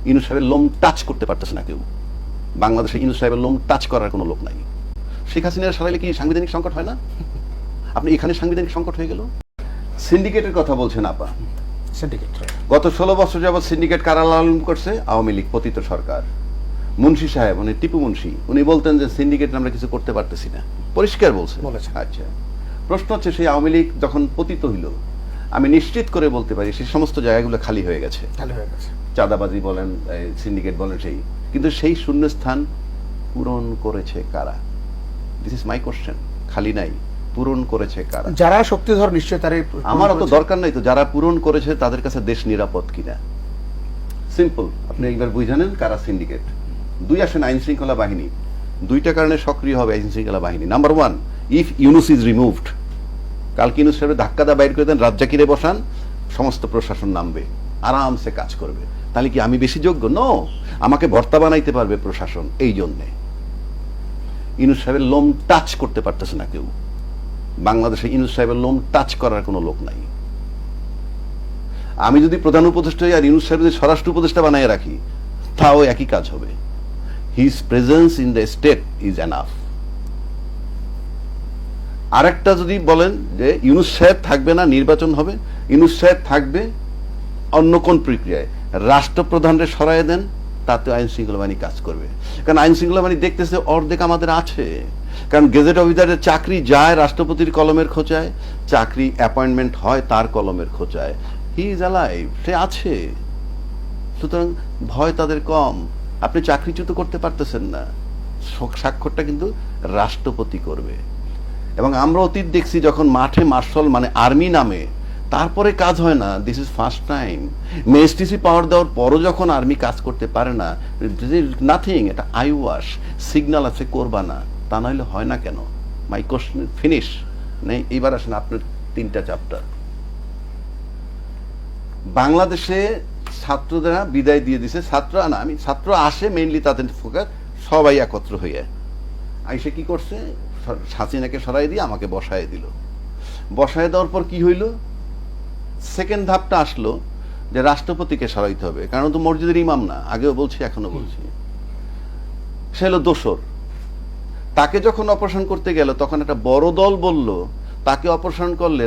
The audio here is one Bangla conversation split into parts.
ইউনূস সাহেবের লোম টাচ করতে পারতেছে না কেউ। বাংলাদেশে ইউনূস সাহেবের লোম টাচ করার কোনো লোক নাই। শেখ হাসিনার সরাইলে কি সাংবিধানিক সংকট হয় না? আপনি এখানে সাংবিধানিক সংকট হয়ে গেল। সিন্ডিকেটের কথা বলছেন আপা, গত 16 বছর যাবৎ সিন্ডিকেট কারা লালন করছে? আওয়ামী লীগ পতিত সরকার। মুন্সি সাহেব, উনি টিপু মুন্সি, উনি বলতেন যে সিন্ডিকেট আমরা কিছু করতে পারতেছি না, পরিষ্কার বলছে। আচ্ছা, প্রশ্ন হচ্ছে সেই আওয়ামী লীগ যখন পতিত হইল, আমি নিশ্চিত করে বলতে পারি সেই সমস্ত জায়গাগুলো খালি হয়ে গেছে। চাঁদাবাজি বলেন, সিন্ডিকেট বলেন, কিন্তু সেই শূন্যস্থান পূরণ করেছে কারা? This is my question. খালি নাই, পূরণ করেছে কারা? যারা শক্তিধর নিশ্চয় তারা। আমার অত দরকার নাই তো, যারা পূরণ করেছে তাদের কাছে দেশ নিরাপদ কিনা। সিম্পল, আপনি একবার বুঝানেন কারা সিন্ডিকেট। দুই আসেন আইন শৃঙ্খলা বাহিনী, দুইটা কারণে সক্রিয় হবে আইন শৃঙ্খলা বাহিনী। Number one, if Yunus is removed, কালকে ইউনূস সাহেবের ধাক্কা দা বাইর করে দেন, রাজ্জাকিরে বসান, সমস্ত প্রশাসন নামবে, আরামসে কাজ করবে। তাহলে কি আমি বেশি যোগ্য? নো, আমাকে ভর্তা বানাইতে পারবে প্রশাসন। এই জন্যে ইউনূস সাহেবের লোম টাচ করতে পারতেছে না কেউ। বাংলাদেশে ইউনূস সাহেবের লোম টাচ করার কোনো লোক নাই। আমি যদি প্রধান উপদেষ্টা আর ইউনূস সাহেব যদি স্বরাষ্ট্র উপদেষ্টা বানায় রাখি, তাও একই কাজ হবে। His presence in the state is enough. আরেকটা যদি বলেন যে ইউনূস সাহেব থাকবে না, নির্বাচন হবে, ইউনূস সাহেব থাকবে অন্য কোন প্রক্রিয়ায়, রাষ্ট্রপ্রধানরে সরায় দেন, তাতে আইন শৃঙ্খলা বাহিনী কাজ করবে। কারণ আইন শৃঙ্খলা বাহিনী দেখতেছে অর্ধেক আমাদের আছে। কারণ গেজেট অফিসারের চাকরি যায় রাষ্ট্রপতির কলমের খোঁচায়, চাকরি অ্যাপয়েন্টমেন্ট হয় তার কলমের খোঁচায়। হি ইজ অ্যালাইভ, সে আছে। সুতরাং ভয় তাদের কম। আপনি চাকরিচ্যুত করতে পারতেছেন না, স্বাক্ষরটা কিন্তু রাষ্ট্রপতি করবে। এবং আমরা অতীত দেখছি যখন মাঠে মার্শাল মানে আর্মি নামে, তারপরে কাজ হয় না। This is first time. MSTC power দেওয়ার পরও যখন আর্মি কাজ করতে পারে না, নাথিং, এটা আই ওয়াশ, সিগন্যাল আছে, করবা না, তা নইলে হয় না কেন? মাই কোশ্চেন ফিনিশ নেই। এইবার আসেন আপনার 3টা চ্যাপ্টার। বাংলাদেশে ছাত্ররা বিদায় দিয়ে দিছে, ছাত্র আসে মেইনলি, তাদের ফোকাস সবাই একত্র হইয়া আইসে কি করছে, হাসিনাকে সরাই দিয়ে আমাকে বসায় দিল। বসায় দেওয়ার পর কি হইল? সেকেন্ড ধাপটা আসলো যে রাষ্ট্রপতিকে সরাইতে হবে, কারণ তো মসজিদের ইমাম না, আগেও বলছি এখনো বলছি। সে হলো দোসর। তাকে যখন অপারেশন করতে গেল, তখন একটা বড় দল বলল তাকে অপারেশন করলে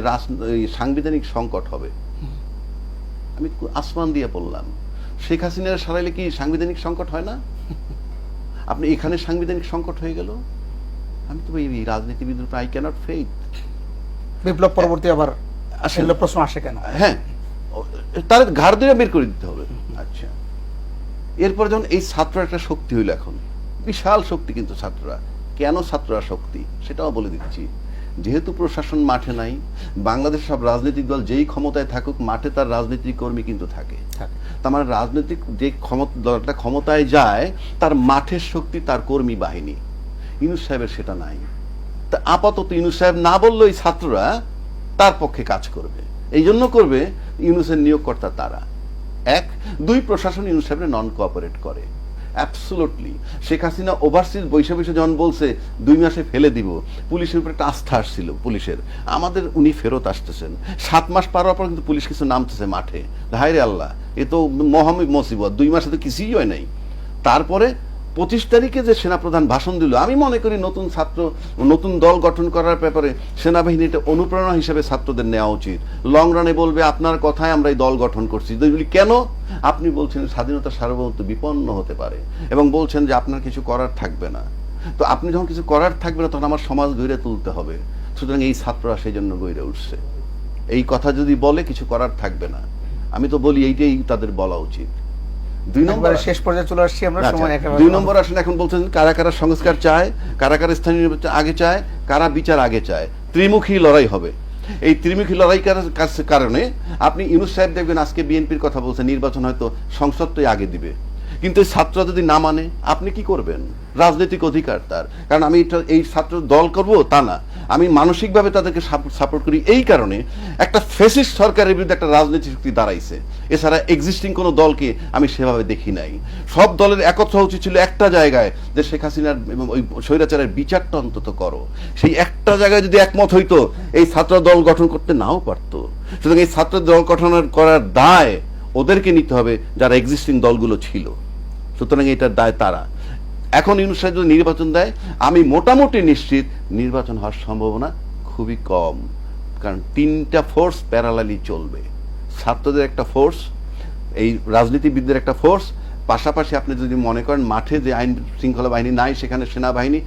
সাংবিধানিক সংকট হবে। আমি আসমান দিয়ে বললাম, শেখ হাসিনার সরাইলে কি সাংবিধানিক সংকট হয় না? আপনি এখানে সাংবিধানিক সংকট হয়ে গেল। আমি তো এই রাজনীতিবিদ আই ক্যানট ফেইথ। বিপ্লব পরবর্তী আবার আসলে প্রশ্ন আসে কেন? হ্যাঁ, তার ঘাড় ধরে বের করে দিতে হবে। আচ্ছা, এরপর যখন এই ছাত্র একটা শক্তি হইল, এখন বিশাল শক্তি, কিন্তু ছাত্ররা কেন ছাত্ররা শক্তি সেটাও বলে দিচ্ছি। যেহেতু প্রশাসন মাঠে নাই, বাংলাদেশের সব রাজনৈতিক দল যেই ক্ষমতায় থাকুক, মাঠে তার রাজনৈতিক কর্মী কিন্তু থাকে। তার মানে রাজনৈতিক যে দলটা ক্ষমতায় যায়, তার মাঠের শক্তি তার কর্মী বাহিনী। ইউনূস সাহেবের সেটা নাই। তা আপাতত ইউনূস সাহেব না বললেই ছাত্ররা তার পক্ষে কাজ করবে। এই জন্য করবে, ইউনূসের নিয়োগকর্তা তারা। 1, 2, প্রশাসন ইউনূস সাহেবের নন কোঅপারেট করে অ্যাবসলুটলি। শেখ হাসিনা ওভারসিজ বৈশা যখন বলছে 2 মাসে ফেলে দিব, পুলিশের উপর একটা আস্থা আসছিল পুলিশের, আমাদের উনি ফেরত আসতেছেন। 7 মাস পার হওয়ার পর কিন্তু পুলিশ কিছু নামতেছে মাঠে। হায় রে আল্লাহ, এ তো মহামিক মুসিবত, 2 মাসে তো কিছুই হয় নাই। তারপরে 25 তারিখে যে সেনাপ্রধান ভাষণ দিল, আমি মনে করি নতুন দল গঠন করার ব্যাপারে সেনাবাহিনীটা অনুপ্রেরণা হিসেবে ছাত্রদের নেওয়া উচিত। লং রানে বলবে আপনার কথায় আমরা এই দল গঠন করছি। কেন? আপনি বলছেন স্বাধীনতা সার্বভৌমত্ব বিপন্ন হতে পারে, এবং বলছেন যে আপনার কিছু করার থাকবে না। তো আপনি যখন কিছু করার থাকবে না, তখন আমার সমাজ গড়ে তুলতে হবে। সুতরাং এই ছাত্ররা সেই জন্য গড়ে উঠছে। এই কথা যদি বলে কিছু করার থাকবে না, আমি তো বলি এইটাই তাদের বলা উচিত। 2 নম্বর, শেষ পর্যায়ে চলে আসছি আমরা। 2 নম্বর আসেন, এখন বলছেন কারা কারা সংস্কার চায়, কারা কারা স্থানীয় নির্বাচন আগে চায়, কারা বিচার আগে চায়। ত্রিমুখী লড়াই হবে। এই ত্রিমুখী লড়াই কারণে আপনি ইউনূস সাহেব দেখবেন আজকে বিএনপির কথা বলছে, নির্বাচন হয়তো সংসদটাই আগে দিবে। কিন্তু এই ছাত্ররা যদি না মানে, আপনি কি করবেন? রাজনৈতিক অধিকার তার। কারণ আমি এই ছাত্র দল করব তা না, আমি মানসিকভাবে তাদেরকে সাপোর্ট করি। এই কারণে একটা ফ্যাসিস্ট সরকারের বিরুদ্ধে একটা রাজনৈতিক শক্তি দাঁড়াইছে। এছাড়া এক্সিস্টিং কোনো দলকে আমি সেভাবে দেখি নাই। সব দলের একত্র উচিত ছিল একটা জায়গায়, যে শেখ হাসিনার এবং ওই স্বৈরাচারের বিচারটা অন্তত করো। সেই একটা জায়গায় যদি একমত হইতো, এই ছাত্র দল গঠন করতে নাও পারতো। সুতরাং এই ছাত্র দল গঠন করার দায় ওদেরকে নিতে হবে যারা এক্সিস্টিং দলগুলো ছিল। সুতরাং এটার দায় তারা। এখন ইউনূস সাহেব যদি নির্বাচন দেয়, আমি মোটামুটি নিশ্চিত নির্বাচন হওয়ার সম্ভাবনা খুবই কম, কারণ তিনটা ফোর্স প্যারালালি চলবে। ছাত্রদের একটা ফোর্স, এই রাজনীতিবিদদের একটা ফোর্স, পাশাপাশি আপনি যদি মনে করেন মাঠে যে আইন শৃঙ্খলা বাহিনী নাই, সেখানে সেনাবাহিনী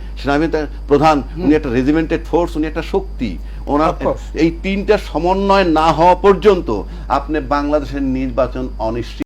তার প্রধান, উনি একটা রেজিমেন্টেড ফোর্স, উনি একটা শক্তি। ওনার Of course. এই তিনটা সমন্বয় না হওয়া পর্যন্ত আপনি বাংলাদেশের নির্বাচন অনিশ্চিত।